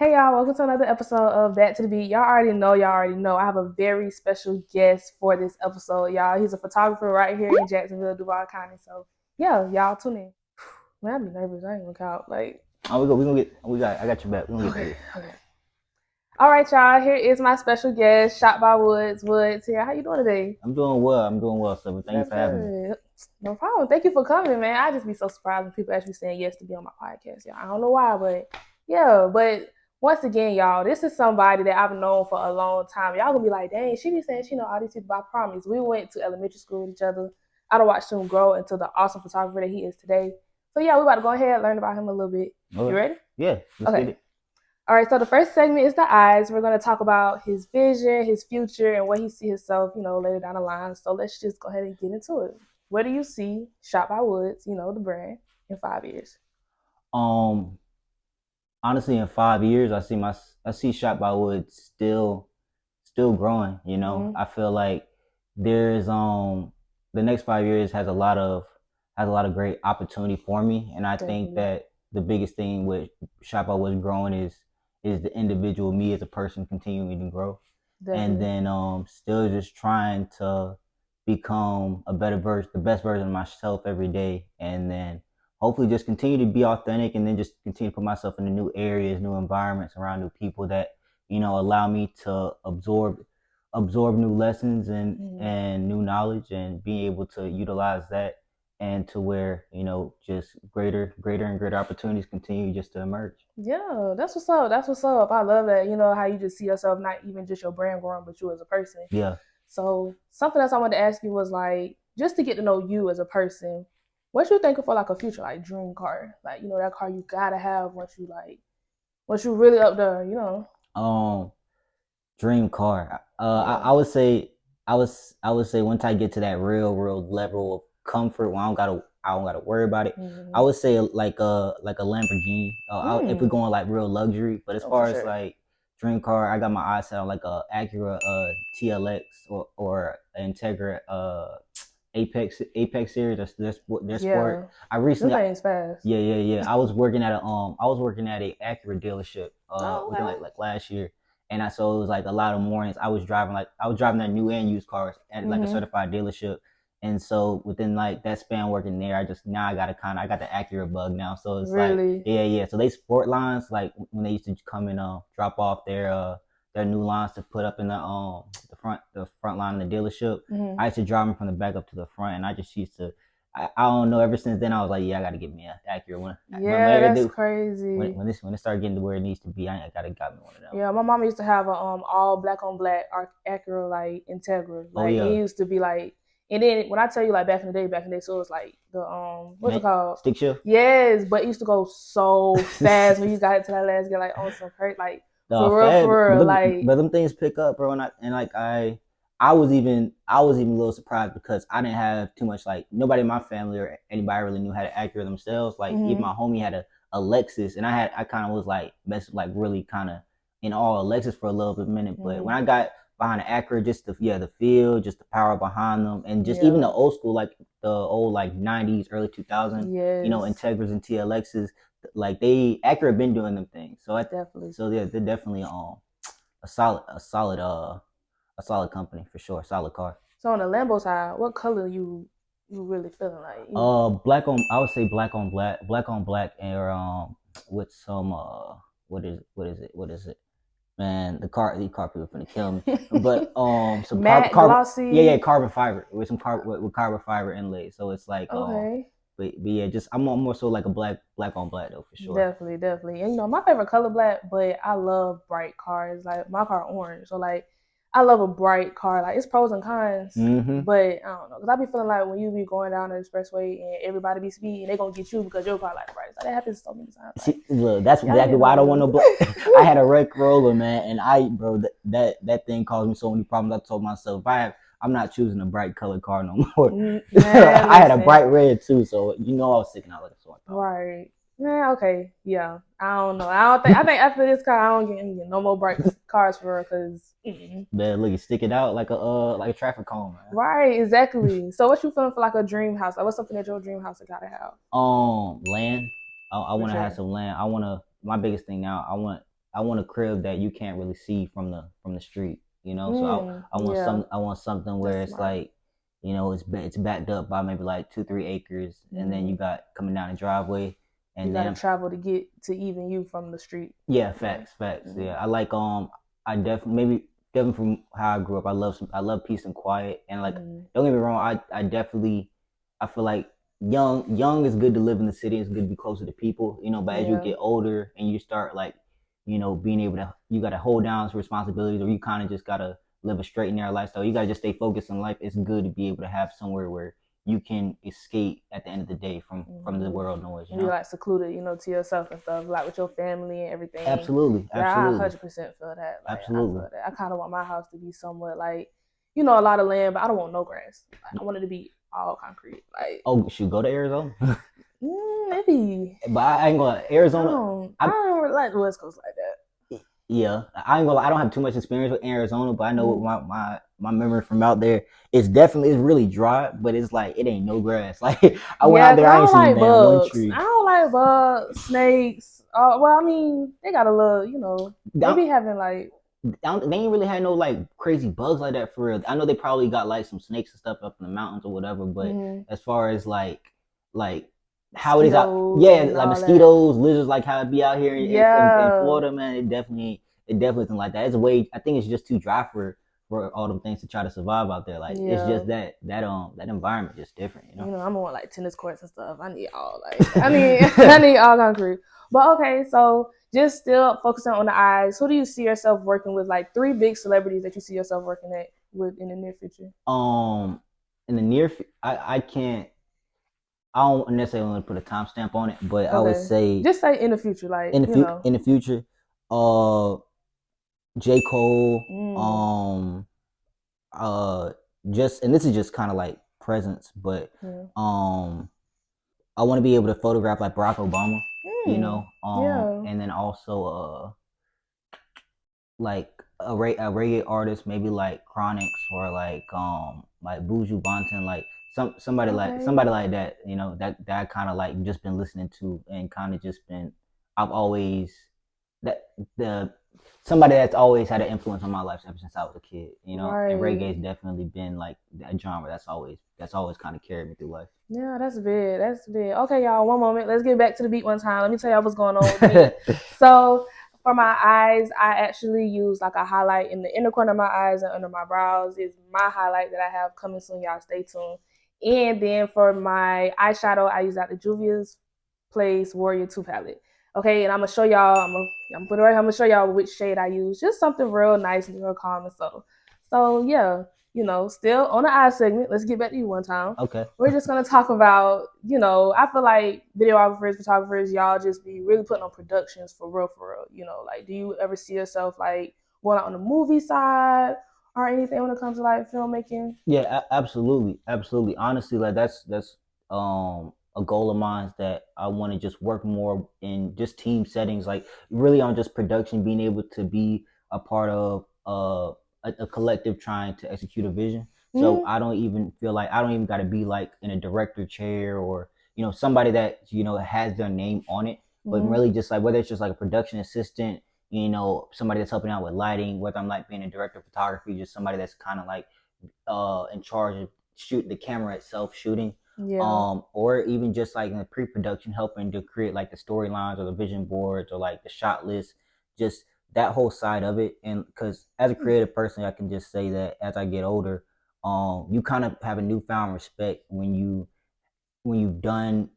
Hey y'all, welcome to another episode of Back to the Beat. Y'all already know. I have a very special guest for this episode, y'all. He's a photographer right here in Jacksonville, Duval County. So yeah, y'all tune in. Man, I be nervous. I ain't gonna count. I got your back. We gonna get Okay, this. okay. All right, y'all. Here is my special guest, Shot by Woods. Woods here. How you doing today? I'm doing well. So thank you That's for having me. good. No problem. Thank you for coming, man. I just be so surprised when people actually saying yes to be on my podcast. Y'all, I don't know why, but yeah. But once again, y'all, this is somebody that I've known for a long time. Y'all gonna be like, dang, she be saying she know all these people. I promise. We went to elementary school with each other. I done watched him grow into the awesome photographer that he is today. So yeah, we about to go ahead and learn about him a little bit. Okay. You ready? Yeah, let's get Okay. it. All right, so the first segment is the eyes. We're going to talk about his vision, his future, and where he sees himself, later down the line. So let's just go ahead and get into it. Where do you see Shot by Woods, the brand, in 5 years? Um, Honestly, in 5 years, I see Shot by Wood still growing. I feel like there's the next 5 years has a lot of great opportunity for me, and I think Definitely. that the biggest thing with Shot by Wood growing is the individual me as a person continuing to grow. And Definitely. then still just trying to become the best version of myself every day, and then hopefully just continue to be authentic, and then just continue to put myself into new areas, new environments, around new people that allow me to absorb new lessons and new knowledge, and being able to utilize that, and to where just greater and greater opportunities continue just to emerge. Yeah, that's what's up. That's what's up. I love that. You know, how you just see yourself, not even just your brand growing, but you as a person. Yeah. So something else I wanted to ask you was like, just to get to know you as a person, what you thinking for like a future like dream car? Like, that car you gotta have once you really up there. um Dream car. Yeah. I would say once I get to that real level of comfort where I don't gotta worry about it. I Mm-hmm. would say like a Lamborghini. If we're Mm. going like real luxury, but as Oh, for far as sure. like dream car, I got my eyes set on like a Acura TLX, or Integra Apex series. Their sport. Yeah. I Them recently things fast. yeah. I was working at a Acura dealership Oh, within okay. like last year, and so it was like a lot of mornings I was driving their new and used cars at like a Mm-hmm. certified dealership, and so within like that span working there, I got the Acura bug now, so it's like Really? yeah. So they sport lines, like when they used to come and drop off their new lines to put up in the front line of the dealership. Mm-hmm. I used to drive them from the back up to the front, and I just used to. I don't know. Ever since then, I was like, yeah, I got to get me an Acura. Yeah, that's When crazy. when it started getting to where it needs to be, I got me one of them. Yeah, my mom used to have a all black on black Acura like Integra. Oh Like it yeah, used to be like, and then when I tell you like back in the day, so it was like the what's it man, called? stick shift. Yes, but it used to go so fast when you got it to that last get like on some crazy like Fast, for real like. but them things pick up, bro. And like I was even a little surprised because I didn't have too much, like nobody in my family or anybody really knew how to Acura themselves. Like even Mm-hmm. my homie had a Lexus, and I kind of was like really kind of in all Lexus for a little bit minute. But Mm-hmm. when I got behind the Acura, just the feel, just the power behind them, and just even the Yeah. old school, like the old like '90s, early 2000s, Yes. Integras and TLXs, like they Acura been doing them things. Definitely. So yeah, they're definitely a solid company for sure, solid car. So on the Lambo side, what color you really feeling like? Black on, I would say black on black, and with some what is it? Man, the car people are gonna kill me. But some Matte, carbon, yeah, glossy. carbon fiber with some with carbon fiber inlay. So it's like Okay. but yeah, just I'm more so like a black on black though, for sure. Definitely, definitely. And my favorite color black, but I love bright cars. Like my car orange, so like I love a bright car. Like it's pros and cons, Mm-hmm. but I don't know, cause I be feeling like when you be going down the expressway and everybody be speeding, they gonna get you because your car like the brightest. Like that happens so many times. Like See, look, that's y'all exactly need why I another don't want no black. do. I had a red Corolla, man, and bro, that thing caused me so many problems. I told myself, I'm not choosing a bright colored car no more. Man, I had a listen. bright red too, so I was sticking out like a sore thumb. Right. Yeah, okay. Yeah. I don't know. I think after this car I don't get no more bright cars for her because Man, look, you stick it out like a traffic cone, man. right, exactly. So what you feeling for like a dream house? Like what's something that your dream house gotta have? Land. I For want to have sure. some land. I want to. My biggest thing now. I want want a crib that you can't really see from the street, you know. So Yeah, I want something where that's it's smart. like, you know, it's backed up by maybe like 2-3 acres, and then you got coming down the driveway, You and got to then travel to get to even you from the street. yeah, Yeah. facts. Yeah, I like I definitely definitely from how I grew up, I love peace and quiet, and like don't get me wrong, I definitely I feel like young is good to live in the city, it's good to be closer to people, you know. But as you Yeah. get older and you start like, you know, being able to you got to hold down some responsibilities, or you kind of just gotta live a straight and narrow lifestyle. You gotta just stay focused in life. It's good to be able to have somewhere where you can escape at the end of the day from the world noise, you Be know. like secluded, to yourself and stuff, like with your family and everything. Absolutely, Yeah, I absolutely, 100% feel that. Like, I absolutely. feel that. I kind of want my house to be somewhat like, a lot of land, but I don't want no grass. Like, I want it to be all concrete. Like, Oh shoot, go to Arizona. maybe. But I ain't gonna I Arizona. don't. I I don't really like the West Coast like that. Yeah, I ain't gonna. I don't have too much experience with Arizona, but I know Mm. what my memory from out there. It's really dry, but it's like it ain't no grass. Like I went Yeah, out cause there, I I ain't don't seen like damn one bugs. I tree. don't like bugs, snakes. Well, I mean, they got a little, they be having like, They ain't really had no like crazy bugs like that for real. I know they probably got like some snakes and stuff up in the mountains or whatever, but as far as like how it is out, mosquitoes yeah, and like all that. mosquitoes, lizards, like how it be out here in Yeah, Florida, man. It definitely isn't like that. It's way. I think it's just too dry for all them things to try to survive out there. Like it's yeah. just that environment just different, you know. I'm on like tennis courts and stuff. I need all like I need I need all concrete. But okay, so just still focusing on the eyes. Who do you see yourself working with? Like 3 big celebrities that you see yourself working with in the near future. In the near, I can't. I don't necessarily want to put a timestamp on it, but I would Okay, say just say in the future, like in the future, uh, J. Cole, Mm, uh, just and this is just kind of like presence, but yeah. I want to be able to photograph like Barack Obama, you Mm, know, yeah. and then also like a reggae artist, maybe like Chronix or like Buju Banton, like Okay. somebody like that, you know, that I kind of like just been listening to and kind of just been I've always that the somebody that's always had an influence on my life ever since I was a kid, you know, and Right. reggae's definitely been like that genre that's always kind of carried me through life. Yeah, that's big. That's big. Okay, y'all, one moment. Let's get back to the beat one time. Let me tell y'all what's going on with me. So, for my eyes, I actually use like a highlight in the inner corner of my eyes and under my brows is my highlight that I have coming soon. Y'all stay tuned. And then for my eyeshadow, I use out the Juvia's Place Warrior 2 palette. Okay, and I'm gonna show y'all. I'm put it right. I'm gonna show y'all which shade I use. Just something real nice and real calm and subtle. So yeah, still on the eye segment. Let's get back to you one time. Okay. We're just gonna talk about, I feel like videographers, photographers, y'all just be really putting on productions for real, for real. Like, do you ever see yourself like going out on the movie side or anything when it comes to like filmmaking? Yeah, absolutely. Honestly, like that's a goal of mine that I want to just work more in just team settings, like really on just production, being able to be a part of a collective trying to execute a vision. So Mm-hmm. I don't even feel like I don't even got to be like in a director chair or somebody that has their name on it, but Mm-hmm. really just like whether it's just like a production assistant, somebody that's helping out with lighting, whether I'm like being a director of photography, just somebody that's kind of like in charge of shoot the camera itself shooting, Yeah, or even just like in the pre-production helping to create like the storylines or the vision boards or like the shot list, just that whole side of it. And because as a creative person, I can just say that as I get older, you kind of have a newfound respect when you've done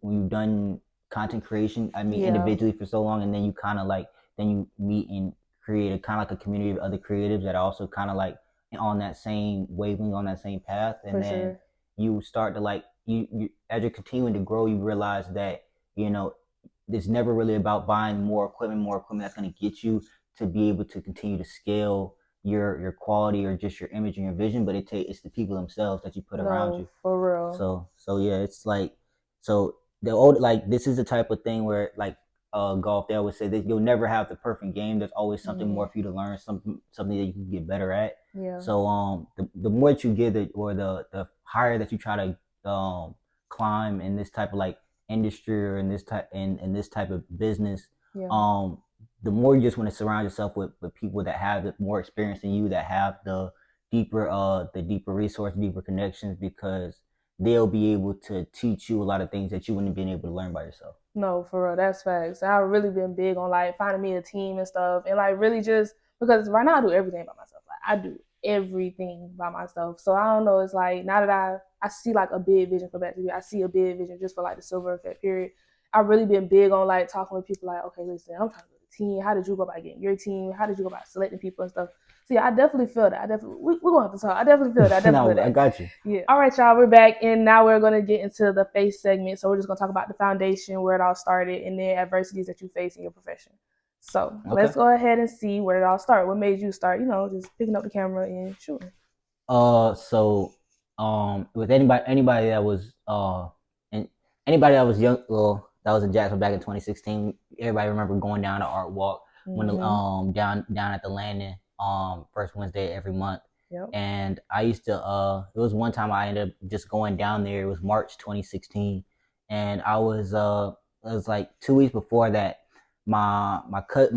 content creation, I mean yeah, individually for so long, and then you kind of like then you meet and create a kind of like a community of other creatives that are also kind of like on that same wavelength, on that same path, and for then sure. you start to like you as you're continuing to grow, you realize that you know it's never really about buying more equipment that's going to get you to be able to continue to scale your quality or just your image and your vision, but it's the people themselves that you put around No, you. for real. So yeah, it's like so the old like this is the type of thing where like golf they always say that you'll never have the perfect game. There's always something Mm, more for you to learn, something that you can get better at. yeah, So the more that you get it or the higher that you try to climb in this type of like industry or in this type of business, yeah. um the more you just want to surround yourself with people that have more experience than you, that have the deeper resource, deeper connections, because they'll be able to teach you a lot of things that you wouldn't have been able to learn by yourself. No, for real, that's facts. I've really been big on like finding me a team and stuff, and like really just because right now I do everything by myself. Like I do everything by myself. So I don't know. It's like now that I see like a big vision for Back to I see a big vision just for like the Silver Effect period. I've really been big on like talking with people like, okay, listen, I'm trying to get a team. How did you go about getting your team? How did you go about selecting people and stuff? So yeah, I definitely feel that. We're gonna have to talk. I definitely feel that. I definitely feel that. I got you. Yeah. All right, y'all, we're back, and now we're gonna get into the face segment. So we're just gonna talk about the foundation, where it all started, and then adversities that you face in your profession. So let's go ahead and see where it all started. What made you start? Just picking up the camera and shooting. With anybody that was and anybody that was young, that was in Jacksonville back in 2016. Everybody remember going down the art walk when down at the landing first Wednesday every month. Yep. And I used to it was one time I ended up just going down there. It was March 2016, and I was it was like 2 weeks before that. My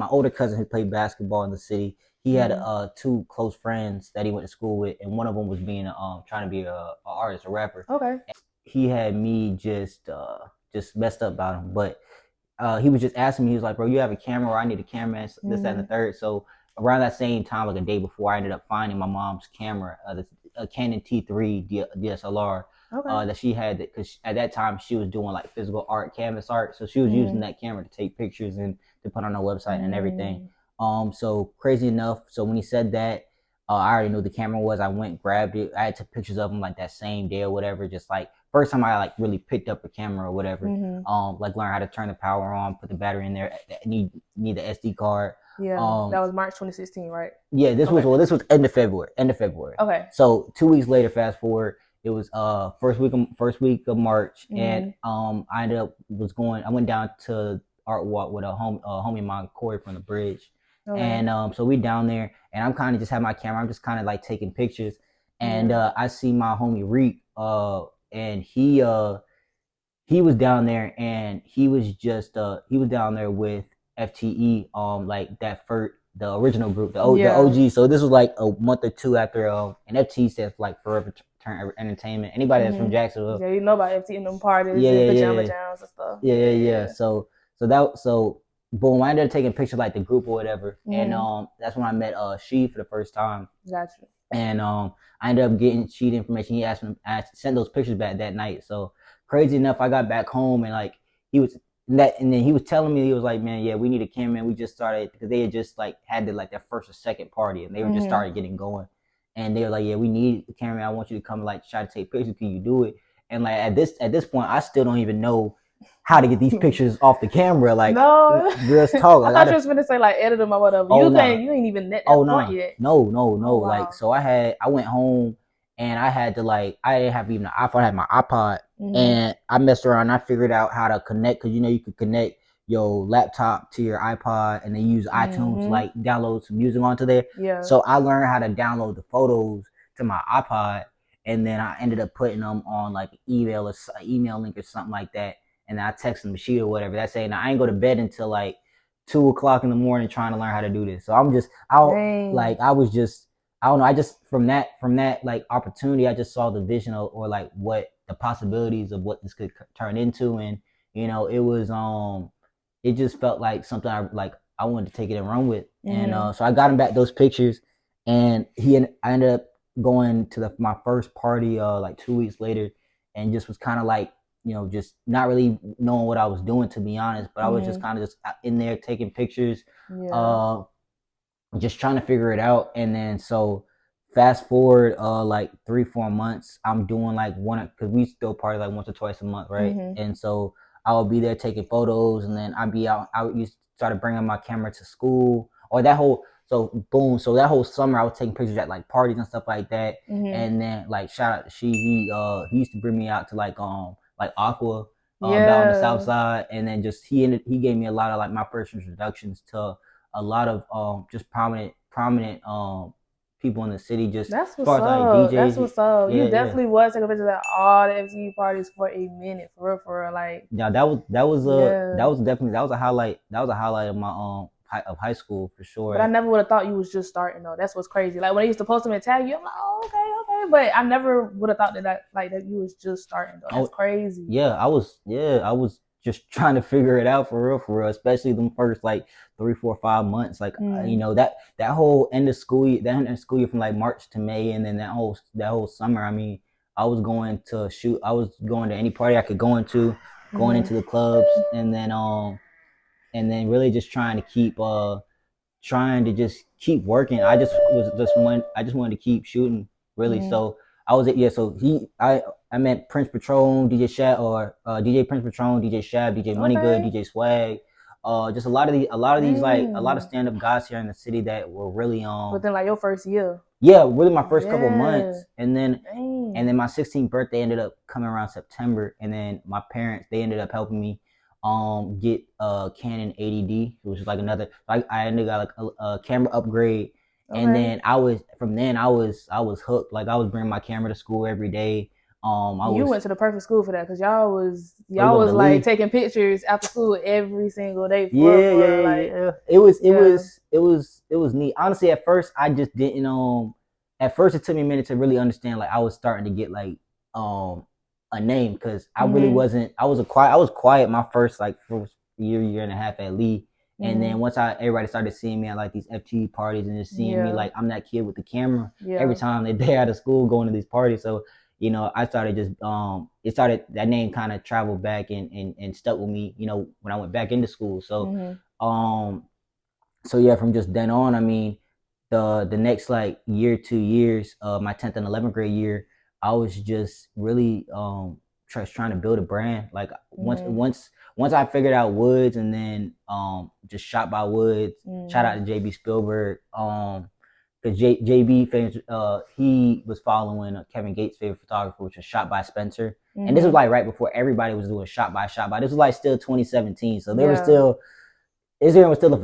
older cousin who played basketball in the city, he had two close friends that he went to school with, and one of them was being trying to be a artist, a rapper. Okay. And he had me just messed up about him, but he was just asking me. He was like, "Bro, you have a camera? Or I need a camera." And this, that, and the third. So around that same time, like a day before, I ended up finding my mom's camera, a Canon T3 DSLR. Okay. That she had, because at that time she was doing like physical art, canvas art, so she was using that camera to take pictures and to put on her website and everything. So crazy enough, so when he said that, I already knew what the camera was. I went, grabbed it. I took pictures of him like that same day or whatever. Just like first time I like really picked up a camera or whatever. Like learn how to turn the power on, put the battery in there. Need the SD card. Yeah, that was March 2016, right? Yeah, this was end of February. Okay. So 2 weeks later, fast forward, it was first week of March, and I ended up I went down to art walk with a homie of mine, Corey, from the bridge. Okay. And so we down there, and I'm kind of just have my camera. I'm just kind of like taking pictures, and I see my homie Reek, and he was down there, and he was down there with FTE, like that for the original group, the OG. So this was like a month or two after, and FTE stands for like Forever Turn Entertainment. Anybody that's from Jacksonville, yeah, you know about FTE and them parties, and pajama jams and stuff. Yeah. So boom, I ended up taking pictures like the group or whatever, and that's when I met She for the first time. Gotcha. And I ended up getting She information. He asked me, I sent those pictures back that night. So crazy enough, I got back home, and like and then he was telling me, he was like, "Man, yeah, we need a camera." We just started, because they had just like had their first or second party, and they were just started getting going. And they were like, "Yeah, we need a camera. I want you to come like try to take pictures. Can you do it?" And like at this point, I still don't even know how to get these pictures off the camera. Like, no, real talk. Like, I thought you was gonna say like edit them or whatever. You ain't even net that point yet. No. Wow. Like, so I went home, and I had to I didn't have even an iPhone. I had my iPod, and I messed around. And I figured out how to connect, because you could connect your laptop to your iPod, and then use iTunes to like download some music onto there. Yeah. So I learned how to download the photos to my iPod, and then I ended up putting them on like email link or something like that. And then I texted Machine or whatever. That's saying I ain't go to bed until like 2:00 in the morning trying to learn how to do this. So I don't know. I just from that like opportunity, I just saw the vision or like what the possibilities of what this could turn into, and it was it just felt like something I wanted to take it and run with, and so I got him back those pictures, and I ended up going to my first party like 2 weeks later, and just was kind of like, just not really knowing what I was doing, to be honest, but I was just kind of just in there taking pictures, just trying to figure it out. And then so fast forward like 3-4 months, I'm doing like because we still party like once or twice a month, right? And so I would be there taking photos, and then I'd be out. I started bringing my camera to school, or that whole summer I was taking pictures at like parties and stuff like that. And then like shout out to he used to bring me out to like Aqua down the south side, and then just he gave me a lot of like my first introductions to a lot of just prominent people in the city. Just that's what's up. Like, DJs. That's what's up. You definitely was taking pictures at all the FTE parties for a minute, for real, like. Yeah, that was a highlight. That was a highlight of my high school for sure. But I never would have thought you was just starting though. That's what's crazy. Like when they used to post them and tag you, I'm like, oh, okay. But I never would have thought that you was just starting though. That's crazy. Yeah, I was just trying to figure it out for real, especially them first like 3, 4, 5 months. Like that whole end of school year, from like March to May, and then that whole summer. I mean, I was going to shoot. I was going to any party I could go into, going into the clubs, and then really just trying to just keep working. I just wanted to keep shooting really. So I was I met Prince Patron, DJ Shab, or DJ Prince Patron, DJ Shab, DJ Money Good, DJ Swag. Just a lot of these like a lot of stand up guys here in the city that were really within like your first year. Yeah, really my first couple months, and then my 16th birthday ended up coming around September, and then my parents, they ended up helping me get Canon 80D, which is like another, like I ended up got like a camera upgrade. And then I was hooked. Like I was bringing my camera to school every day. You went to the perfect school for that, because y'all was like taking pictures after school every single day. Yeah. It was neat. Honestly, at first I just didn't. At first, it took me a minute to really understand. Like I was starting to get like a name, because I really wasn't. I was quiet my first year and a half at Lee. And then once everybody started seeing me at like these FT parties and just seeing me like I'm that kid with the camera every time they day out of school going to these parties. So I started just that name kind of traveled back and stuck with me. When I went back into school. So so yeah, from just then on, I mean, the next like year, 2 years, my 10th and 11th grade year, I was just really trying to build a brand. Like once I figured out Woods, and then just shot by Woods. Shout out to JB Spielberg. Because JB he was following Kevin Gates' favorite photographer, which was Shot by Spencer. And this was like right before everybody was doing Shot by. This was like still 2017, so there was still Instagram was still an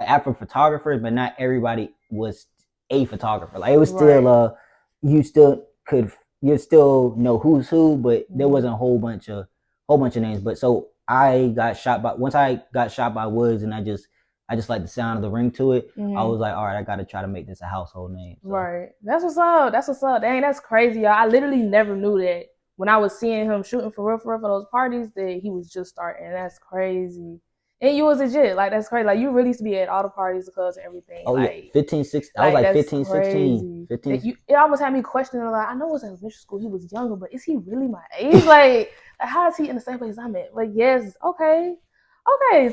app for photographers, but not everybody was a photographer. Like it was still you still know who's who, but there wasn't a whole bunch of names. But so once I got shot by Woods, and I just like the sound of the ring to it. I was like, all right, I got to try to make this a household name. So. Right. That's what's up. Dang, that's crazy, y'all. I literally never knew that when I was seeing him shooting for real for those parties that he was just starting. That's crazy. And you was legit. Like, that's crazy. Like, you really used to be at all the parties, the clubs, and everything. Oh, like, yeah. 15, 16. I was like 15, crazy. 16. 15. It almost had me questioning, like, I know it was elementary school. He was younger, but is he really my age? like, how is he in the same place I'm at? But yes, okay.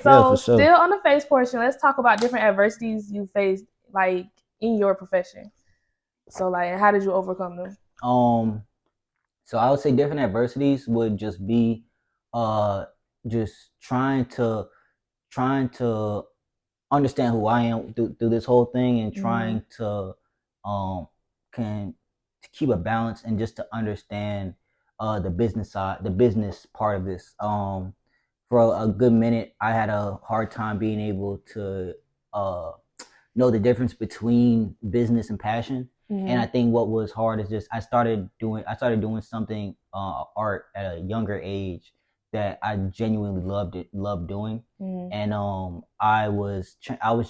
So still on the face portion, let's talk about different adversities you faced, like, in your profession. So, like, how did you overcome them? So I would say different adversities would just be just trying to understand who I am through this whole thing, and trying to keep a balance, and just to understand the business side, the business part of this. For a good minute, I had a hard time being able to know the difference between business and passion. And I think what was hard is just I started doing something art at a younger age that I genuinely loved doing. And I was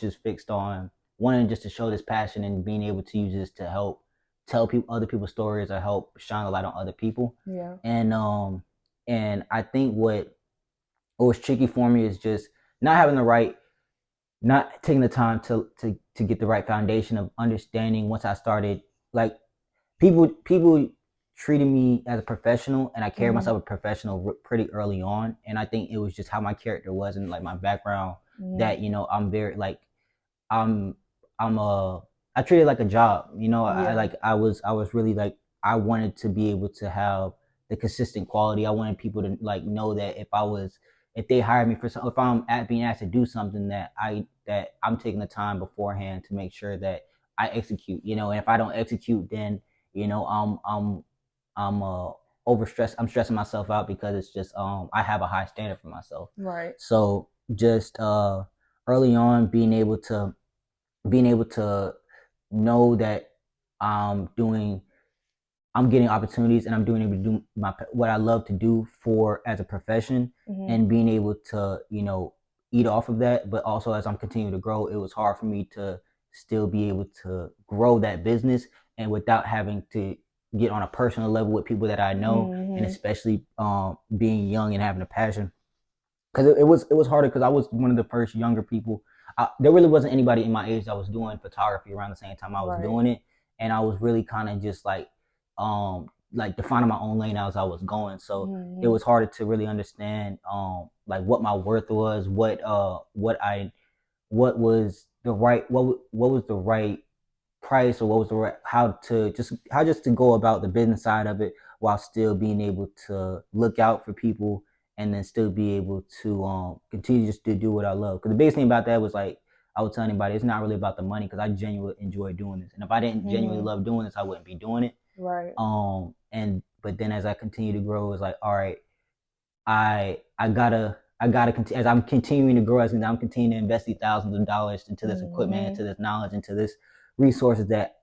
just fixed on wanting just to show this passion, and being able to use this to help tell other people's stories, or help shine a light on other people. And I think what was tricky for me is just not taking the time to get the right foundation of understanding. Once I started, like, people treated me as a professional, and I carried myself as a professional pretty early on. And I think it was just how my character was, and like my background, that I'm very like I treat it like a job. I was really like, I wanted to be able to have the consistent quality. I wanted people to like know that if they hire me for something, if I'm being asked to do something, that I'm taking the time beforehand to make sure that I execute. And if I don't execute, then I'm overstressed. I'm stressing myself out, because it's just I have a high standard for myself. Right. So just early on, being able to know that I'm getting opportunities, and I'm doing able to do what I love to do as a profession, and being able to eat off of that, but also as I'm continuing to grow, it was hard for me to still be able to grow that business and without having to get on a personal level with people that I know, and Mm-hmm. especially being young and having a passion. Because it was harder because I was one of the first younger people. There really wasn't anybody in my age that was doing photography around the same time I was Right. doing it, and I was really kind of just like defining my own lane as I was going. So it Mm-hmm. was harder to really understand like what my worth was, what was the right what was the right price, or what was the right how just to go about the business side of it while still being able to look out for people and then still be able to continue just to do what I love. Because the biggest thing about that was like I would tell anybody it's not really about the money because I genuinely enjoy doing this, and if I didn't genuinely Mm-hmm. love doing this I wouldn't be doing it. Right. And but then as I continue to grow, it's like, all right, I gotta continue as I'm continuing to grow, as I'm continuing to invest these thousands of dollars into this equipment, Mm-hmm. into this knowledge, into this resources that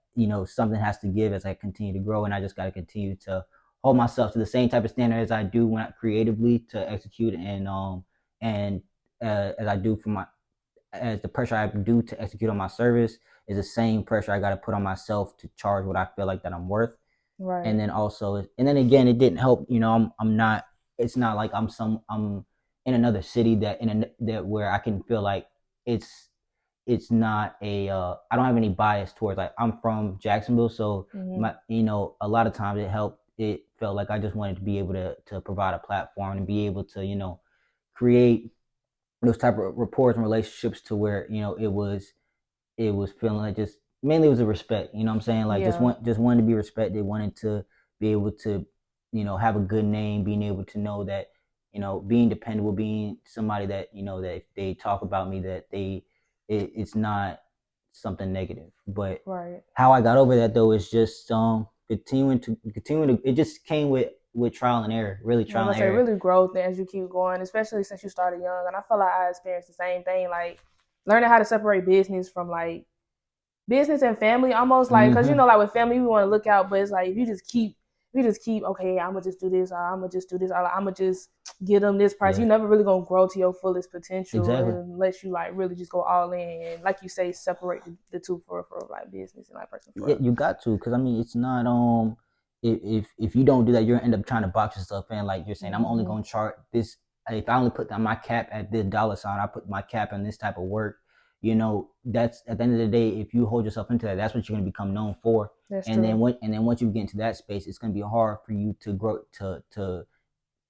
something has to give as I continue to grow, and I just gotta continue to hold myself to the same type of standard as I do when I creatively to execute, and as I do for my as the pressure I do to execute on my service is the same pressure I gotta put on myself to charge what I feel like that I'm worth. And Right. then also, and then again, it didn't help. I'm not. It's not like I'm in another city that where I can feel like it's it's not a I don't have any bias towards, like, I'm from Jacksonville, so Mm-hmm. my a lot of times it felt like I just wanted to be able to provide a platform and be able to create those type of rapports and relationships to where it was feeling like just mainly it was a respect, what I'm saying? Like Yeah. just wanted to be respected, wanted to be able to, have a good name, being able to know that, being dependable, being somebody that, that if they talk about me that it's not something negative. But Right. how I got over that though is just continuing to it just came with trial and error, really I was trial gonna and say error. really growth as you keep going, especially since you started young. And I feel like I experienced the same thing, like learning how to separate business from like business and family, almost like because Mm-hmm. like with family we want to look out, but it's like if you just keep okay, I'm gonna just do this, or I'm gonna just do this, or I'm gonna just get them this price. Yeah, You never really gonna grow to your fullest potential exactly. unless you like really just go all in and, like you say, separate the two for like business and like personal Yeah, growth. you got to, because I mean, it's not if you don't do that, you're gonna end up trying to box yourself in. Like you're saying, I'm only Mm-hmm. gonna chart this. If I only put my cap at this dollar sign, I put my cap in this type of work. That's at the end of the day. If you hold yourself into that, that's what you're gonna become known for. That's And then true. once you get into that space, it's gonna be hard for you to grow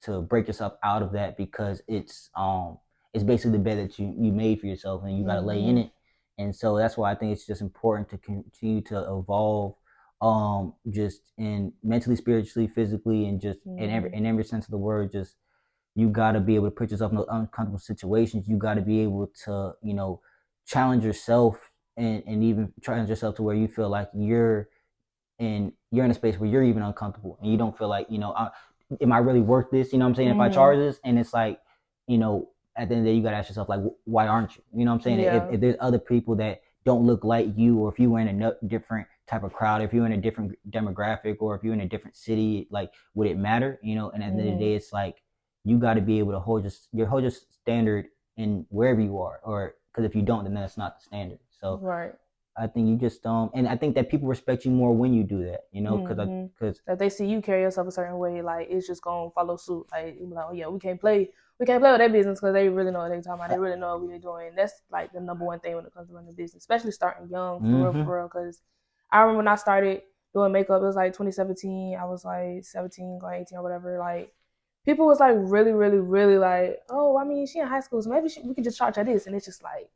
to break yourself out of that, because it's basically the bed that you made for yourself and you got to lay in Mm-hmm. it. And so that's why I think it's just important to continue to evolve, just in mentally, spiritually, physically, and just Mm-hmm. in every sense of the word. Just you got to be able to put yourself in those uncomfortable situations. You got to be able to challenge yourself, and even challenge yourself to where you feel like you're in a space where you're even uncomfortable and you don't feel like, am I really worth this? You know what I'm saying? If I Mm-hmm. charge this, and it's like, at the end of the day, you got to ask yourself, like, why aren't you? You know what I'm saying? If, Yeah. if there's other people that don't look like you, or if you were in a different type of crowd, if you're in a different demographic, or if you're in a different city, like, would it matter? And at the end of the Mm-hmm. day, it's like, you got to be able to hold your standard in wherever you are, or because if you don't, then that's not the standard. So Right. I think you just and I think that people respect you more when you do that, Mm-hmm. because That they see you carry yourself a certain way, like it's just gonna follow suit. Like, oh yeah, we can't play with that business because they really know what they're talking about. They really know what we're doing. That's like the number one thing when it comes to running a business, especially starting young, for real, mm-hmm. for real. Because I remember when I started doing makeup, it was like 2017. I was like 17, going 18 or whatever. Like people was like really, really, really like, oh, I mean, she in high school, so maybe we could just charge her this, and it's just like,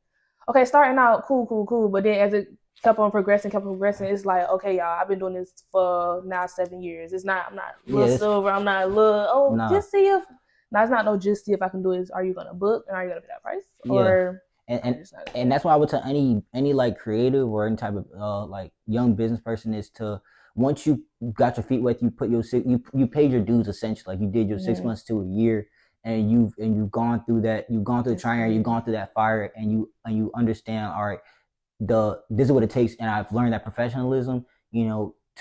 okay, starting out cool, cool, cool, but then as it kept on progressing. It's like, okay, y'all, I've been doing this for now 7 years. I'm not Yeah, little silver. I'm not little. Oh, nah, just see if. Now it's not no just see if I can do it. Are you gonna book and are you gonna pay that price yeah, or and are and you just not gonna do and it? that's why I would tell any like creative or any type of like young business person is to, once you got your feet wet, you put you paid your dues essentially, like you did your six Mm-hmm. months to a year, and you've gone through that, you've gone through the That's trial, you've crazy. gone through that fire, and you understand, all right, this is what it takes, and I've learned that professionalism,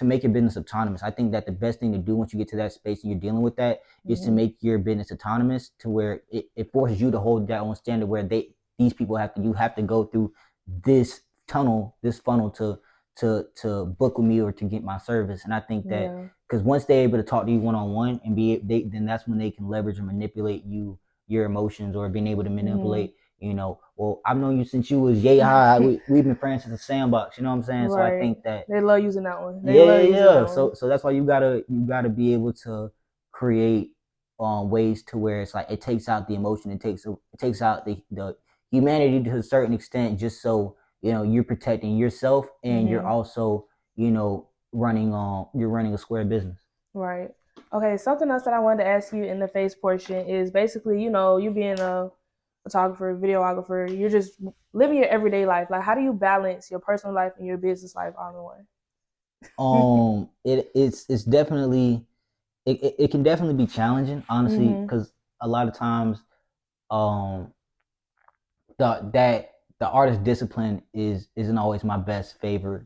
to make your business autonomous. I think that the best thing to do once you get to that space and you're dealing with that is to make your business autonomous, to where it forces you to hold that own standard, where these people you have to go through this this funnel to book with me or to get my service. And I think that because once they're able to talk to you one-on-one and then that's when they can leverage and manipulate your emotions, or being able to manipulate, well, I've known you since you was yay high. We've been friends since the sandbox, you know what I'm saying? Right. So I think that they love using that one. So that's why you gotta be able to create ways to where it's like it takes out the emotion, it takes out the humanity to a certain extent, just so you're protecting yourself, and you're also running a square business. Right. Okay, something else that I wanted to ask you in the face portion is basically, you being a photographer, videographer, you're just living your everyday life. Like, how do you balance your personal life and your business life all in one? It's definitely it can definitely be challenging, honestly, because a lot of times the artist discipline isn't always my best favorite.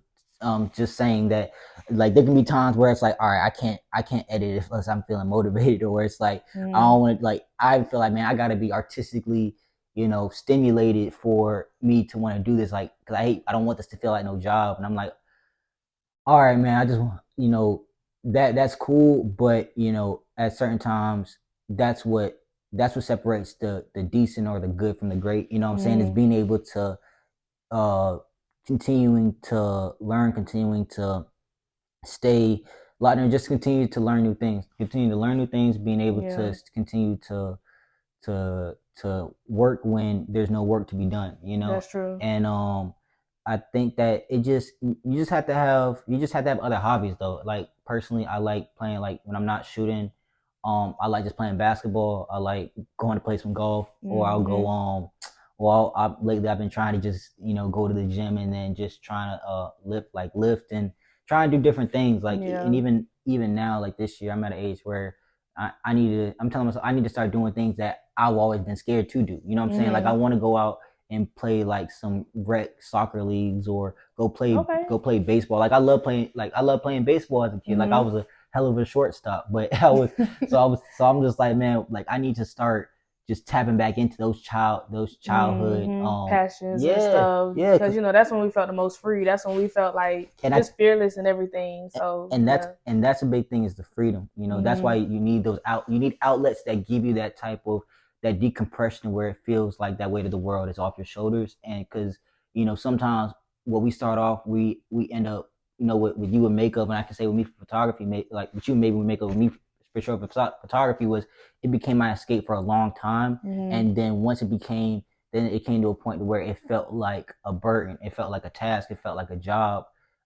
Just saying that, like, there can be times where it's like, all right, I can't edit if unless I'm feeling motivated, or where it's like I don't want to, like, I feel like, man, I gotta be artistically stimulated for me to want to do this, like, because I don't want this to feel like no job. And I'm like, all right, man, I just want that's cool, but at certain times that's what separates the decent or the good from the great. You know what I'm saying? Is being able to continuing to learn, continuing to stay locked in, just continue to learn new things, being able to continue to work when there's no work to be done. That's true. And I think that you just have to have other hobbies though. Like, personally, I like playing, like, when I'm not shooting, I like just playing basketball. I like going to play some golf, or I'll go lately I've been trying to just go to the gym, and then just trying to lift and try and do different things, like, and even now, like, this year, I'm at an age where I'm telling myself I need to start doing things that I've always been scared to do. You know what I'm saying? Like, I want to go out and play, like, some rec soccer leagues, or go play baseball. Like, I love playing baseball as a kid. Like, I was a hell of a shortstop, but so I'm just like, man, like, I need to start just tapping back into those childhood passions and stuff. Because that's when we felt the most free. That's when we felt like just fearless and everything. So that's a big thing, is the freedom. That's why you need outlets that give you that type of that decompression, where it feels like that weight of the world is off your shoulders. And because sometimes when we start off, we end up with you with makeup, and I can say with me for photography, like with you maybe with makeup, with me for sure photography, it became my escape for a long time. And then once it came to a point where it felt like a burden, it felt like a task, it felt like a job.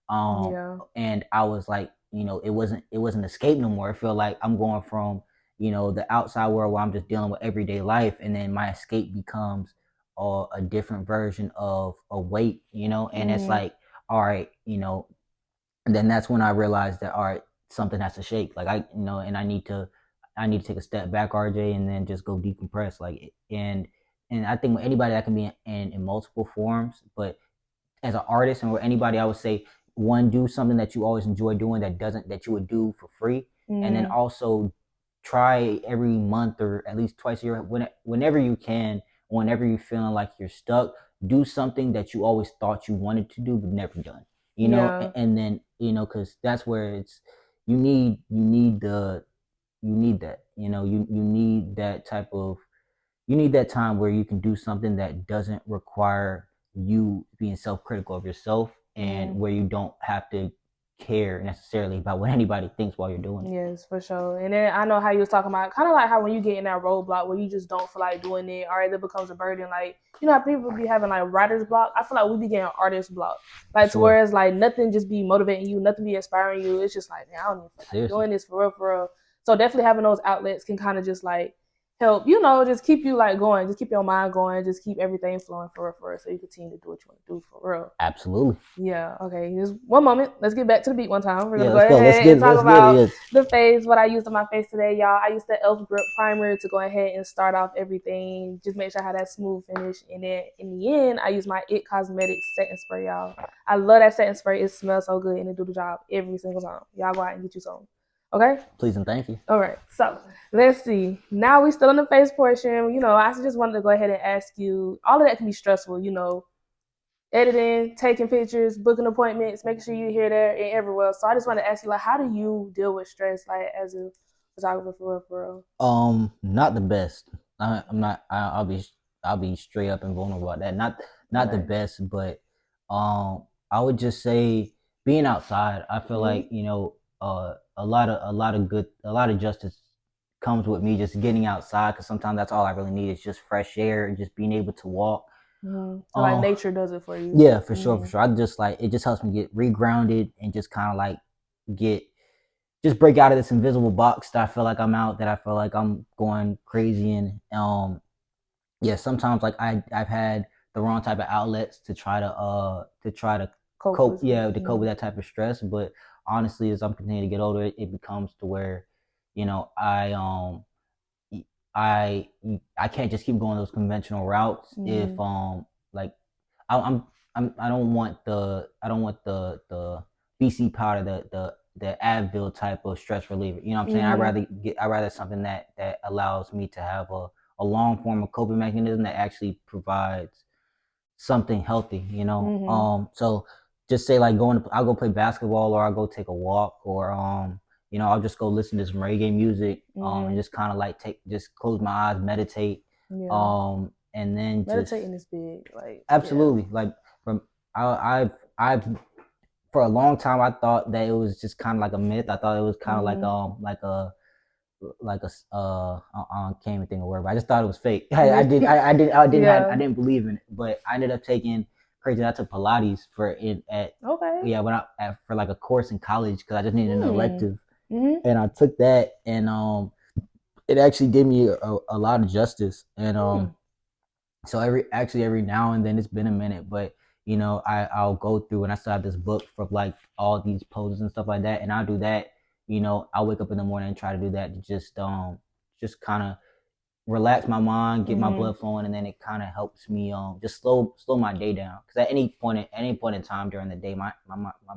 And I was like, it wasn't escape no more. It felt like I'm going from the outside world, where I'm just dealing with everyday life, and then my escape becomes a different version of a weight, and it's like, all right, and then that's when I realized that, all right, something has to shake. Like, and I need to take a step back, RJ, and then just go decompress. Like, and I think with anybody, that can be in multiple forms, but as an artist, and with anybody, I would say, one, do something that you always enjoy doing, that you would do for free. And then also try every month, or at least twice a year, whenever you can, whenever you're feeling like you're stuck, do something that you always thought you wanted to do but never done. And then because that's where it's you need that. You need that type of you need that time where you can do something that doesn't require you being self-critical of yourself, and where you don't have to care necessarily about what anybody thinks while you're doing it. Yes, for sure. And then I know how you was talking about, kind of like how when you get in that roadblock where you just don't feel like doing it, or it becomes a burden. Like, how people be having like writer's block. I feel like we be getting artist block. Like, to where it's like nothing just be motivating you, nothing be inspiring you. It's just like, man, I don't even feel like doing this for real, for real. So definitely having those outlets can kind of just like help, you know, just keep you like going, just keep your mind going, just keep everything flowing for real, so you continue to do what you want to do for real. Absolutely. Yeah. Okay. Just one moment. Let's get back to the beat one time. We're gonna let's go go. ahead and talk about Let's the face. What I used on my face today, y'all. I used the Elf Grip Primer to go ahead and start off everything. Just make sure I have that smooth finish. And then in the end, I use my It Cosmetics setting spray, y'all. I love that setting spray. It smells so good and it do the job every single time. Y'all go out and get you some. Okay? Please and thank you. All right, so let's see. Now we still in the face portion. You know, I just wanted to go ahead and ask you. All of that can be stressful. You know, editing, taking pictures, booking appointments, making sure you're here, there, and everywhere. So I just want to ask you, like, how do you deal with stress, like, as a photographer for real? Not the best. I'm not. I'll be straight up and vulnerable about that. Not the best, but I would just say being outside. I feel like a lot of justice comes with me just getting outside, because sometimes that's all I really need is just fresh air and just being able to walk. So like nature does it for you. Yeah, for sure. I just like, it just helps me get regrounded and just kind of like just break out of this invisible box that I feel like I'm out, that I feel like I'm going crazy in. Yeah, sometimes like I've had the wrong type of outlets to try to cope with that type of stress. But honestly, as I'm continuing to get older, it becomes to where, I can't just keep going those conventional routes. If like I don't want the BC powder, the Advil type of stress reliever. You know what I'm saying? I rather something that allows me to have a long form of coping mechanism that actually provides something healthy. So just say like I'll go play basketball, or I'll go take a walk, or I'll just go listen to some reggae music, and just kind of like just close my eyes, meditate, and then meditating is big, like absolutely, like from I've for a long time I thought that it was just kind of like a myth. I thought it was kind of like a I can't even think of a word, but I just thought it was fake. I didn't believe in it, but I ended up taking I took Pilates for like a course in college, because I just needed an elective, and I took that, and it actually did me a lot of justice, and so every now and then, it's been a minute, but I'll go through, and I still have this book for like all these poses and stuff like that, and I'll do that. I'll wake up in the morning and try to do that to just kind of relax my mind, get my blood flowing, and then it kind of helps me just slow my day down. Because at any point in time during the day, my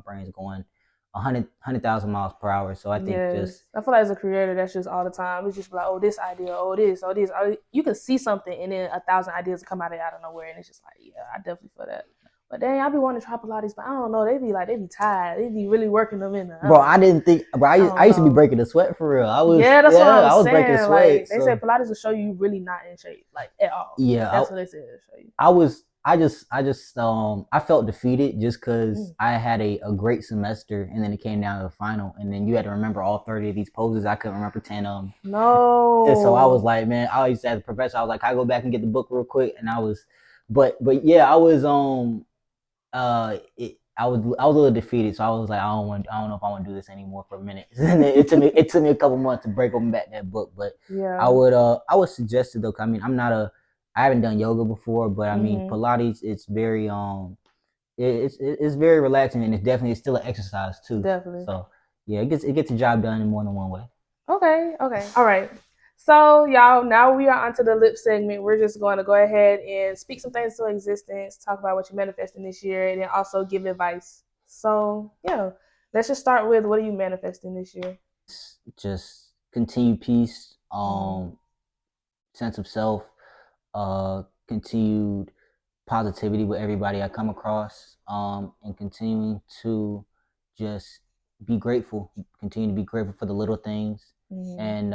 brain's going 100,000 miles per hour. So I think I feel like as a creator, that's just all the time. It's just like, oh, this idea, oh, this, oh, this. You can see something, and then 1,000 ideas come out of nowhere, and it's just like, yeah, I definitely feel that. But dang, I be wanting to try Pilates, but I don't know. They be tired. They be really working them in. Bro, I didn't think. Bro, I used to be breaking the sweat for real. That's what I was saying. breaking the sweat. Like, they said Pilates will show you really not in shape, like at all. Yeah, that's what they said. Show you. I felt defeated just because I had a great semester, and then it came down to the final, and then you had to remember all 30 of these poses. I couldn't remember 10 of them. No. And so I was like, man, I always said, the professor, I was like, I go back and get the book real quick, and but yeah, I was I was a little defeated, so I was like, I don't know if I want to do this anymore for a minute. And it took me a couple months to break open back that book, but I would suggest it though. I mean, I haven't done yoga before, but I mean, Pilates, it's very it's very relaxing, and it's still an exercise too. Definitely. So yeah, it gets the job done in more than one way. Okay. All right. So y'all, now we are onto the lip segment. We're just going to go ahead and speak some things to existence, talk about what you're manifesting this year, and then also give advice. So yeah, let's just start with, what are you manifesting this year? Just continued peace, sense of self, continued positivity with everybody I come across, and continuing to just be grateful, continue to be grateful for the little things, and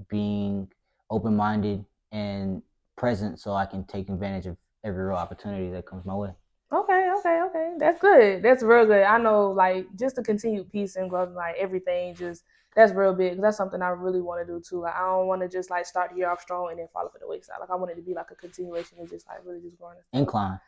being open-minded and present, so I can take advantage of every real opportunity that comes my way. Okay. That's good. That's real good. I know, like, just the continued peace and growth, like everything, just that's real big. That's something I really want to do too. Like, I don't want to just like start the year off strong and then fall off at the wayside. Like, I want it to be like a continuation of just like really just growing. Incline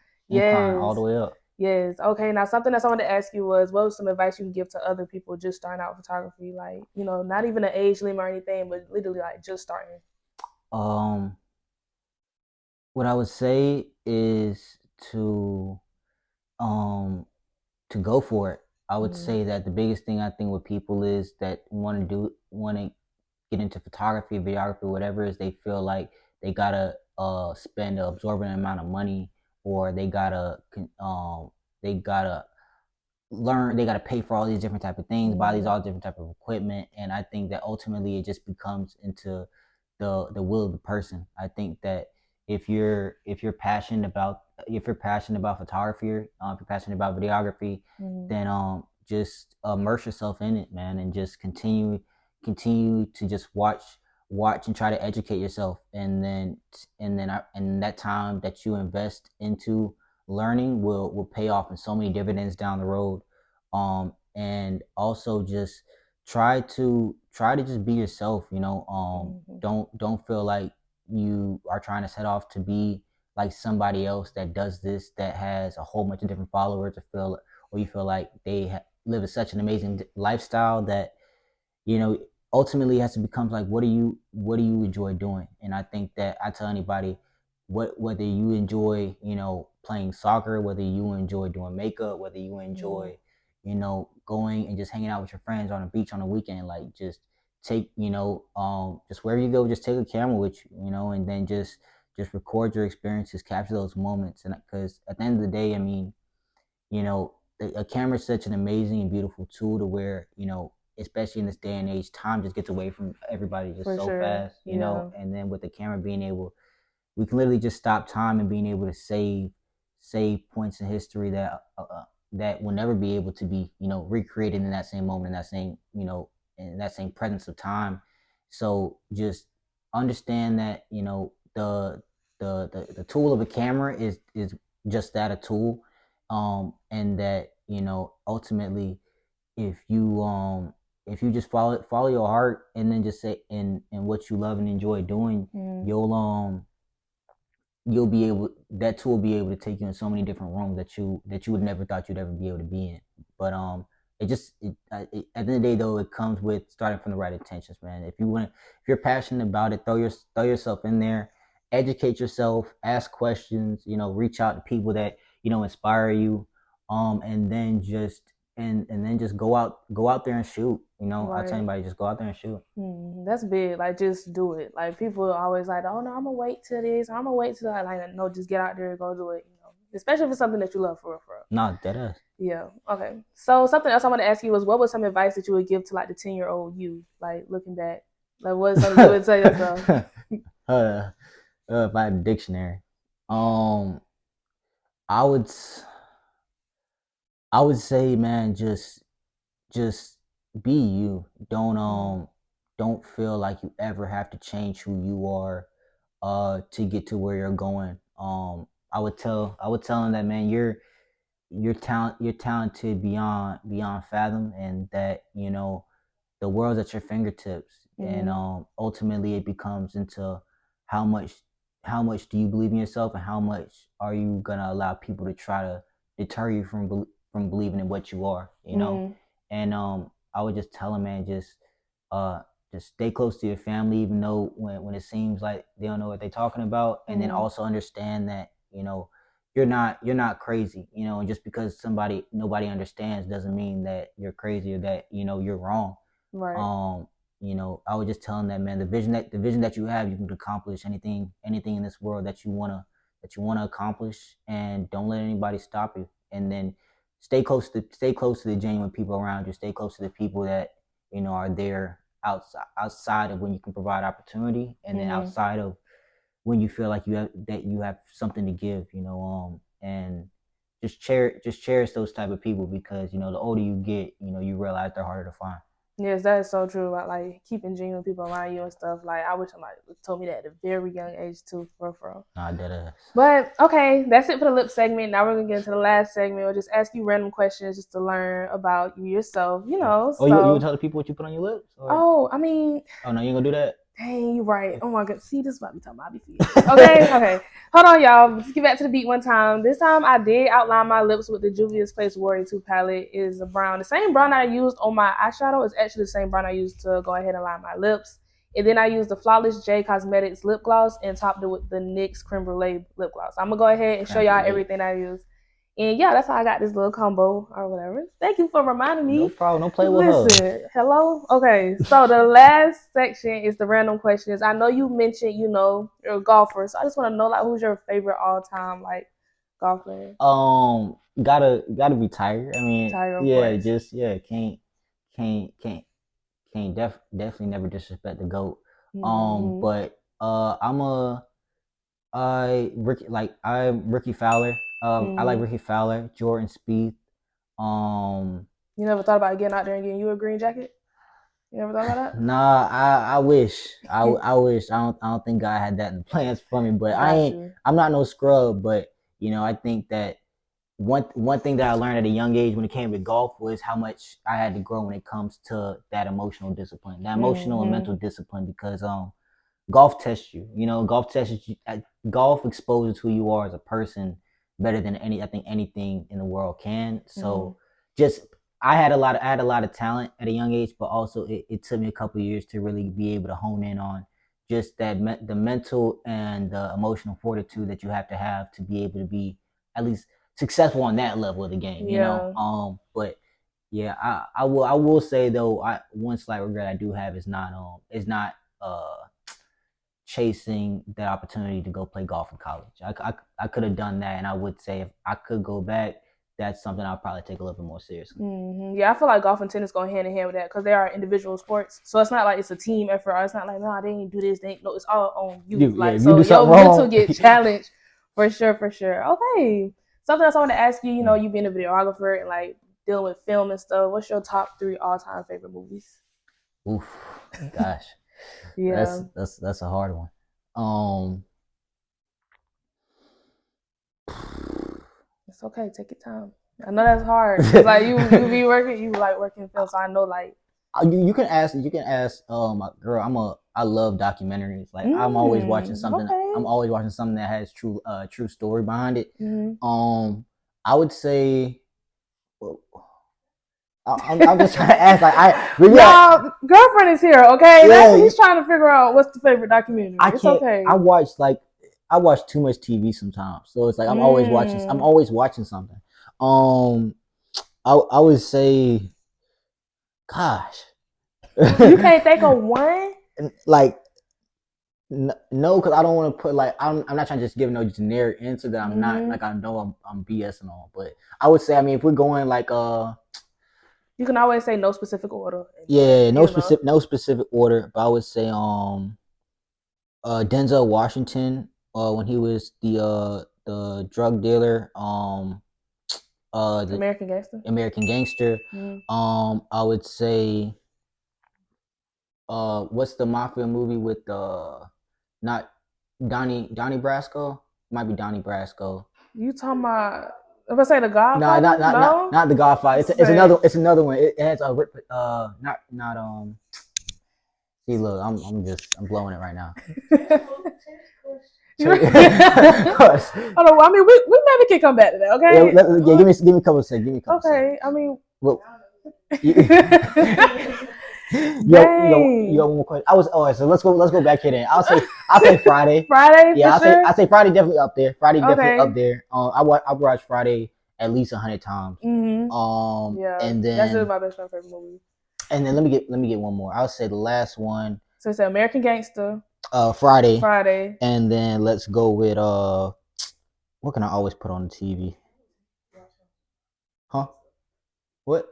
all the way up. Yes. Okay. Now, something else I wanted to ask you was, what was some advice you can give to other people just starting out photography? Like, not even an age limit or anything, but literally like just starting. What I would say is um to go for it. I would Mm-hmm. say that the biggest thing I think with people is that want to get into photography, videography, whatever, is they feel like they gotta spend an absorbent amount of money, or they gotta learn, they got to pay for all these different type of things, buy these all different type of equipment. And I think that ultimately it just becomes into the will of the person. I think that if you're passionate about, if you're passionate about photography, if you're passionate about videography, then just immerse yourself in it, man, and just continue to just watch and try to educate yourself. And that time that you invest into learning will pay off in so many dividends down the road. And also just try to just be yourself, don't feel like you are trying to set off to be like somebody else that does this, that has a whole bunch of different followers, or you feel like they live such an amazing lifestyle that, you know, ultimately it has to become like, what do you enjoy doing? And I think that I tell anybody, whether you enjoy, playing soccer, whether you enjoy doing makeup, whether you enjoy, going and just hanging out with your friends on a beach on a weekend, like just take, just wherever you go, just take a camera with you, and then just record your experiences, capture those moments. And because at the end of the day, I mean, a camera is such an amazing and beautiful tool to where, especially in this day and age, time just gets away from everybody just For so sure. fast, Yeah. and then with the camera being able, we can literally just stop time and being able to save points in history that will never be able to be, recreated in that same moment, in that same, in that same presence of time. So just understand that, the tool of a camera is just that, a tool. And that, ultimately, if you just follow your heart, and then just say and what you love and enjoy doing, you'll you'll be able, that tool will be able to take you in so many different rooms that you would never thought you'd ever be able to be in. But at the end of the day, though, it comes with starting from the right intentions, man. If you're passionate about it, throw yourself in there, educate yourself, ask questions, reach out to people that, inspire you. And then just go out there and shoot. I tell Right. anybody, just go out there and shoot. That's big. Like, just do it. Like, people are always like, "Oh no, I'm gonna wait till this. I'm gonna wait till that." Like, no, just get out there and go do it. Especially if it's something that you love, for real, for real. No, that is. Yeah. Okay. So something else I want to ask you was, what was some advice that you would give to like the 10-year-old you, like looking back, like what's something you would tell yourself? If I had a dictionary, um, I would I would say, man, just be you. Don't feel like you ever have to change who you are to get to where you're going. I would tell him that, man, you're talented beyond fathom, and that, the world's at your fingertips. And ultimately it becomes into how much do you believe in yourself, and how much are you gonna allow people to try to deter you from believing in what you are, and I would just tell them, man, uh just stay close to your family, even though when it seems like they don't know what they're talking about. And then also understand that, you're not crazy, and just because nobody understands doesn't mean that you're crazy, or that, you're wrong. Right. um I would just tell them that, man, the vision that you have, you can accomplish anything in this world that you want to accomplish, and don't let anybody stop you. And then stay close to the genuine people around you, stay close to the people that, are there outside of when you can provide opportunity, and then outside of when you feel like you have something to give, and just cherish those type of people, because, the older you get, you realize they're harder to find. Yes, that is so true about like keeping genuine people around you and stuff. Like, I wish somebody told me that at a very young age too, for real. Nah, that is. But okay, that's it for the lip segment. Now we're gonna get into the last segment. We'll just ask you random questions just to learn about you yourself. Oh, you So would tell the people what you put on your lips? Or? oh, I mean, Oh no, you ain't gonna do that. dang, you right. Oh my god, see, this is what I be talking about. I be feeling. Okay. Hold on, y'all. Let's get back to the beat one time. This time I did outline my lips with the Juvia's Place Warrior 2 palette. It is a brown. The same brown I used on my eyeshadow is actually the same brown I used to go ahead and line my lips. And then I use the Flawless J Cosmetics lip gloss and topped it with the NYX Creme Brulee lip gloss. I'm gonna go ahead and show y'all everything I use. And yeah, that's how I got this little combo or whatever. Thank you for reminding me. No problem. Don't play with her. Listen, hello? Okay, so the last section is the random questions. I know you mentioned, you know, you're a golfer. So I just want to know, like, who's your favorite all-time, like, golfer? Gotta be Tiger. I mean, Tiger, of yeah, course. just yeah, definitely never disrespect the GOAT. But I'm Ricky Fowler. I like Ricky Fowler, Jordan Spieth. You never thought about getting out there and getting you a green jacket? You never thought about that? Nah, I wish. I wish. I don't think God had that in the plans for me. But I'm not no scrub. But you know, I think that one thing that I learned at a young age when it came to golf was how much I had to grow when it comes to that emotional discipline, that emotional and mental discipline. Because golf tests you. You know, golf tests you. Golf exposes who you are as a person better than anything in the world can. So just I had a lot of talent at a young age, but also it took me a couple of years to really be able to hone in on just that the mental and the emotional fortitude that you have to be able to be at least successful on that level of the game. You know, but yeah, I will say though, one slight regret I do have is not chasing that opportunity to go play golf in college. I could have done that, and I would say if I could go back, that's something I'll probably take a little bit more seriously. Yeah, I feel like golf and tennis go hand in hand with that because they are individual sports. So it's not like it's a team effort. Or it's not like, no, they ain't do this. No, it's all on you. Like, so your mental get challenged for sure. Okay. Something else I want to ask you, you know, you being a videographer and like dealing with film and stuff, what's your top 3 all-time favorite movies? Oof, gosh. Yeah. That's a hard one. It's okay, take your time. I know that's hard. Like you be working, you like working film, so I know like you can ask my girl. I love documentaries. Like I'm always watching something. Okay. I'm always watching something that has true story behind it. I would say I'm just trying to ask. Like y'all, girlfriend is here. Okay, that's he's trying to figure out what's the favorite documentary. It's okay. I watch too much TV sometimes, so it's like I'm always watching something. I would say, gosh, you can't think of one. Like, no, because I don't want to put like I'm not trying to just give no generic answer that I'm not like I know I'm BSing on. But I would say, I mean, if we're going like you can always say no specific order. Yeah, no specific order. But I would say Denzel Washington when he was the drug dealer the American Gangster. I would say what's the mafia movie with not Donnie Brasco? Might be Donnie Brasco. You talking about? If I say The Godfather, not The Godfather. It's another one. It has See, look, I'm blowing it right now. Hold on, I mean, we maybe can come back to that, okay? Yeah, give me a couple of seconds. Okay, I mean, well, yo, one more question. So let's go back here then. I'll say Friday. Friday, yeah, sure? I'll say Friday definitely up there. Definitely up there. I watch Friday at least 100 times. Yeah, and then that's really my best friend's favorite movie. And then let me get one more. I'll say the last one. So it's American Gangster. Friday. And then let's go with what can I always put on the TV? Huh? What?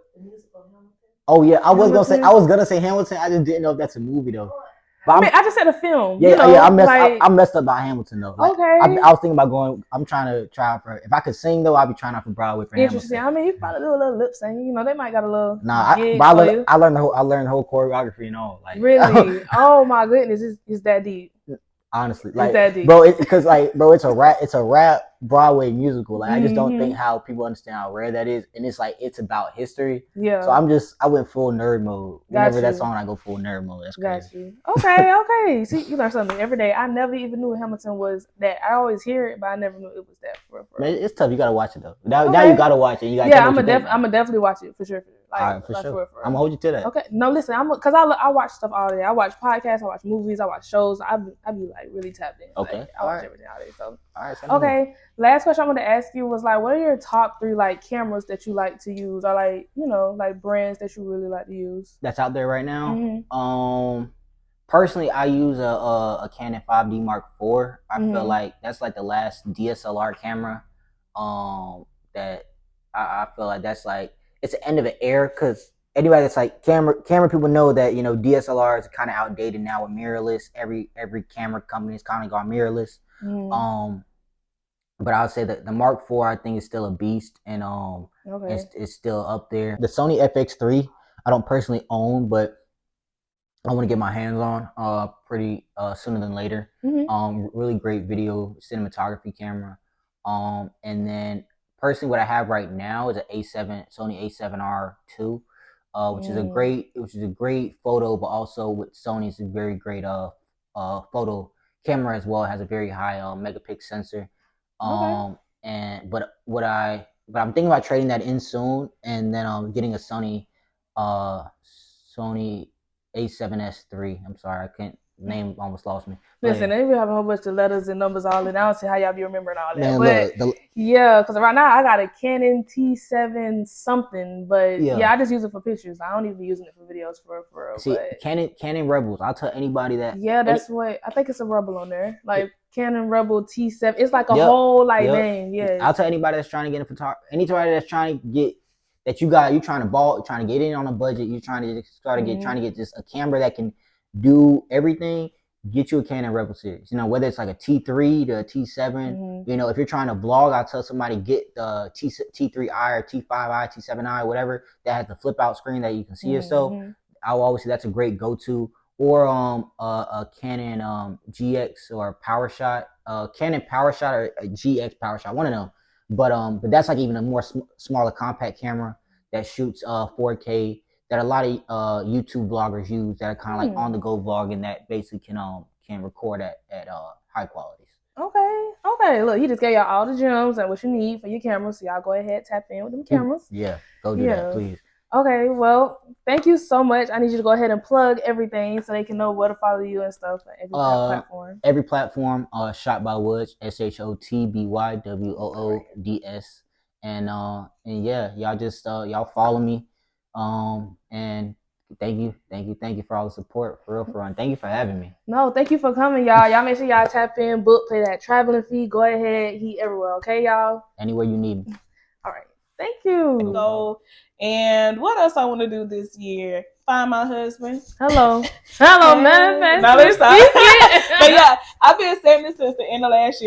Oh yeah, I was gonna say Hamilton. I just didn't know if that's a movie though. But I just said a film. Yeah, I messed up by Hamilton though. Like, okay. I was thinking about going. I'm trying to try out for. If I could sing though, I'd be trying out for Broadway for Interesting. Hamilton. I mean, you probably do a little lip singing. You know, they might got a little. Nah, I learned the whole choreography and all. Like really. Oh my goodness, it's that deep. Honestly, like, it's that deep. Bro, it's a rap. It's a rap. Broadway musical. Like, I just don't think Mhm. how people understand how rare that is, and it's like it's about history. Yeah. So I went full nerd mode. Got Whenever that's you. on, I go full nerd mode. That's Got crazy. you. Okay. See, you learn something every day. I never even knew Hamilton was that. I always hear it, but I never knew it was that for real. Man, it's tough. You gotta watch it though. Now Okay. you gotta watch it. You gotta Yeah, tell me what you think. I'm gonna definitely watch it for sure. Like, All right, for like sure. for real. I'm gonna hold you to that. Okay. No, listen, because I watch stuff all day. I watch podcasts, I watch movies, I watch shows. I be like really tapped in. Okay. Like, I watch everything all day. So all right. okay. Last question I want to ask you was like, what are your top 3 like cameras that you like to use, or like like brands that you really like to use? That's out there right now. Mm-hmm. Personally, I use a Canon 5D Mark IV. I Mm-hmm. feel like that's like the last DSLR camera. That I feel like that's like it's the end of an era, because anybody that's like camera people know that DSLR is kind of outdated now with mirrorless. Every camera company is kind of gone mirrorless. Mm-hmm. But I would say that the Mark IV, I think, is still a beast, and Okay. it's still up there. The Sony FX3 I don't personally own, but I want to get my hands on pretty sooner than later. Mm-hmm. Really great video cinematography camera. And then personally, what I have right now is an Sony A7R II, which is a great photo, but also with Sony's a very great photo camera as well. It has a very high megapixel sensor. Okay. But I'm thinking about trading that in soon, and then getting a Sony A7S3. I'm sorry, I can't name almost lost me. Listen, they be having a whole bunch of letters and numbers all in. I don't see how y'all be remembering all that. Man, but look, yeah, because right now I got a Canon T7 something, but yeah, I just use it for pictures. I don't even be using it for videos for real. See, Canon Rebels. I'll tell anybody that. Yeah, that's what I think. It's a Rebel on there, like Canon Rebel T7. It's like a whole name. Yeah, I'll tell anybody that's trying to get in photography. Anybody that's trying to get that you trying to get in on a budget. You're trying to trying to get just a camera that can do everything. Get you a Canon Rebel series. Whether it's like a T3 to a T7. If you're trying to vlog, I'll tell somebody get the T3i or T5i, T7i, whatever that has the flip out screen that you can see yourself. I'll always say that's a great go to. Or a Canon GX or PowerShot, Canon PowerShot or a GX PowerShot, one of them. But that's like even a more smaller compact camera that shoots 4K, that a lot of YouTube vloggers use, that are kind of like on the go vlogging, that basically can record at high qualities. Okay. Look, he just gave y'all all the gems and what you need for your cameras. So y'all go ahead, tap in with them cameras. Yeah, go do that, please. Okay, well, thank you so much. I need you to go ahead and plug everything so they can know where to follow you and stuff on every platform. Every platform, Shot by Woods, SHOTBYWOODS. And yeah, y'all just y'all follow me. And thank you for all the support, for real. And thank you for having me. No, thank you for coming, y'all. Y'all make sure y'all tap in, book, pay that traveling fee. Go ahead, he everywhere, okay, y'all? Anywhere you need me. All right. Thank you. Go. And what else I want to do this year? Find my husband. Hello, Hey. manifest. No, it's not. But yeah, I've been saying this since the end of last year.